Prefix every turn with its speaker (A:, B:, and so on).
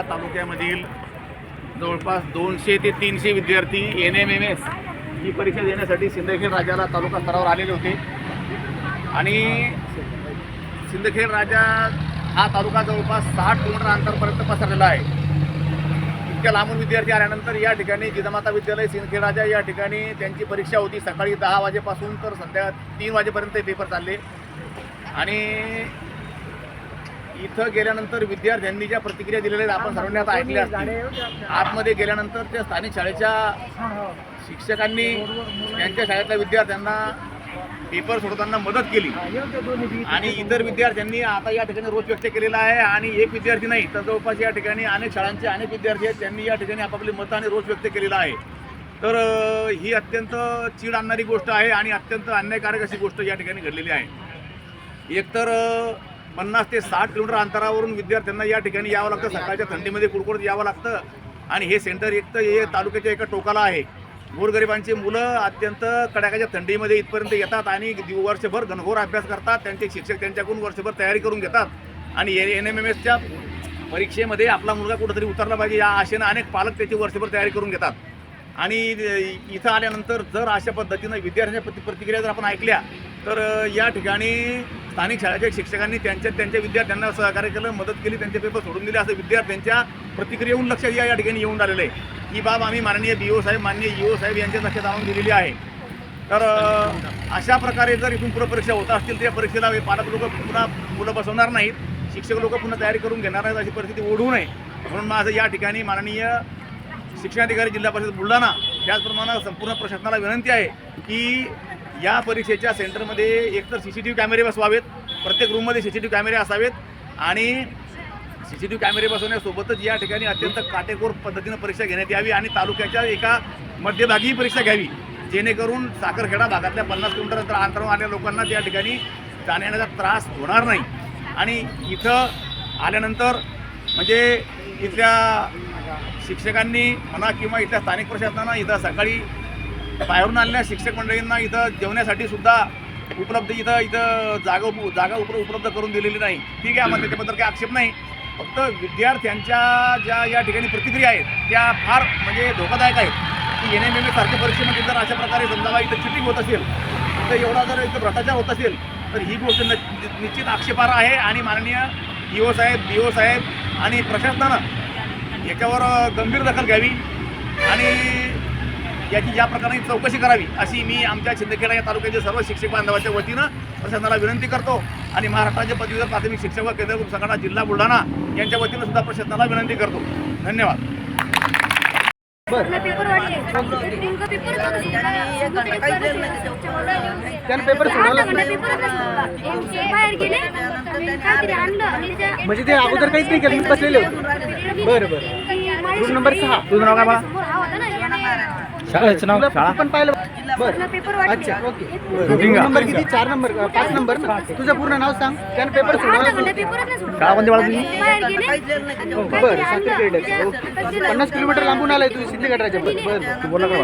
A: तालुक्यामधील जवळपास 200 ते 300 विद्यार्थी NMMS ही परीक्षा देण्यासाठी सिंदखेड राजाला तालुका स्तरावर आलेले होते आणि सिंदखेड राजा हा तालुका जवळपास 60 किलोमीटर अंतरापर्यंत पसरलेला आहे. इतक्या लांबून विद्यार्थी आल्यानंतर या ठिकाणी जिजामाता विद्यालय सिंदखेड राजा या ठिकाणी त्यांची परीक्षा होती. सकाळी 10 वाजेपासून तर संध्या 3 वाजेपर्यंत पेपर चालले आणि इथं गेल्यानंतर विद्यार्थ्यांनी ज्या प्रतिक्रिया दिलेल्या आपण सर्वांनी आता ऐकल्या असतील. आतमध्ये गेल्यानंतर त्या स्थानिक शाळेच्या शिक्षकांनी त्यांच्या शाळेतल्या विद्यार्थ्यांना पेपर सोडवताना मदत केली आणि इतर विद्यार्थ्यांनी आता या ठिकाणी रोष व्यक्त केलेला आहे. आणि एक विद्यार्थी नाही तर जवळपास या ठिकाणी अनेक शाळांचे अनेक विद्यार्थी आहेत त्यांनी या ठिकाणी आपापली मतं आणि रोष व्यक्त केलेला आहे. तर ही अत्यंत चीड आणणारी गोष्ट आहे आणि अत्यंत अन्यायकारक अशी गोष्ट या ठिकाणी घडलेली आहे. एकतर 50 ते 60 किलोमीटर अंतरावरून विद्यार्थ्यांना या ठिकाणी यावं लागतं. सकाळच्या थंडीमध्ये कुडकुडत यावं लागतं आणि हे सेंटर एक तर हे तालुक्याच्या एका टोकाला आहे. गोरगरिबांची मुलं अत्यंत कडाक्याच्या थंडीमध्ये इथपर्यंत येतात आणि वर्षभर घनघोर अभ्यास करतात. त्यांचे शिक्षक त्यांच्याकडून वर्षभर तयारी करून घेतात आणि NMMSच्या परीक्षेमध्ये आपला मुलगा कुठंतरी उतरला पाहिजे या आशेनं अनेक पालक त्याची वर्षभर तयारी करून घेतात. आणि इथं आल्यानंतर जर अशा पद्धतीनं विद्यार्थ्यांच्या प्रतिक्रिया जर आपण ऐकल्या तर या ठिकाणी स्थानिक शाळेच्या शिक्षकांनी त्यांच्या विद्यार्थ्यांना सहकार्य केलं, मदत केली, त्यांचे पेपर सोडून दिले असं विद्यार्थ्यांच्या प्रतिक्रियेहून लक्षात या ठिकाणी येऊन आलेलं आहे. ही बाब आम्ही माननीय BO साहेब, माननीय EO साहेब यांच्या लक्षात आणून दिलेली आहे. तर अशा प्रकारे जर इथून पुढे परीक्षा होत असतील तर या परीक्षेला पालक लोक पुन्हा मुलं बसवणार नाहीत, शिक्षक लोक पुन्हा तयारी करून घेणार नाहीत अशी परिस्थिती ओढवू नये म्हणून माझं या ठिकाणी माननीय शिक्षणाधिकारी जिल्हा परिषद बुलढाणा त्याचप्रमाणे संपूर्ण प्रशासनाला विनंती आहे की या परीक्षेच्या सेंटरमध्ये एकतर CCTV कॅमेरे बसवावेत, प्रत्येक रूममध्ये CCTV कॅमेरे असावेत आणि CCTV कॅमेरे बसवण्यासोबतच या ठिकाणी अत्यंत काटेकोर पद्धतीनं परीक्षा घेण्यात यावी आणि तालुक्याच्या एका मध्यभागी परीक्षा घ्यावी जेणेकरून साखरखेडा भागातल्या 50 किलोमीटर अंतरावर आलेल्या लोकांना त्या ठिकाणी जाण्याचा त्रास होणार नाही. आणि इथं आल्यानंतर म्हणजे इथल्या शिक्षकांनी म्हणा किंवा इथल्या स्थानिक प्रशासनानं इथं सकाळी बाहेरून आलेल्या शिक्षक मंडळींना इथं जेवण्यासाठी सुद्धा उपलब्ध इथं जागा उपलब्ध करून दिलेली नाही. ठीक आहे, आम्हाला त्याच्याबद्दल काही आक्षेप नाही. फक्त विद्यार्थ्यांच्या ज्या या ठिकाणी प्रतिक्रिया आहेत त्या फार म्हणजे धोकादायक आहेत की NMMS सारख्या परीक्षेमध्ये जर अशा प्रकारे समजा इथं चिटिंग होत असेल, तर एवढा जर इथं भ्रष्टाचार होत असेल तर ही गोष्ट निश्चित आक्षेपार्ह आहे आणि माननीय EO साहेब, BO साहेब आणि प्रशासनानं याच्यावर गंभीर दखल घ्यावी आणि याची ज्या प्रकारे चौकशी करावी अशी मी आमच्या सिंदखेडा या तालुक्याच्या सर्व शिक्षक बांधवाच्या वतीनं प्रशासनाला विनंती करतो आणि महाराष्ट्राचे पदवीधर प्राथमिक शिक्षक व केंद्र संघटना जिल्हा बुलढाणा यांच्या वतीनं सुद्धा प्रशासनाला विनंती करतो. धन्यवाद.
B: म्हणजे ते अगोदर काहीच नाही केलं, बसलेले होते. बरं बरं. Room number 6. तुझं नाव काय मला? शाळेचं नाव पण पाहिलं. बरं, अच्छा, ओके. रूम नंबर किती? 4 नंबर 5 नंबर ना? तुझं पूर्ण नाव सांग. त्यानं पेपर सोडवला.
A: शाळा कोणती बाळा तुझी?
B: बरं, 50 किलोमीटर लांबून आलाय तू सिंदखेड राजा. बरं,
A: बोला का?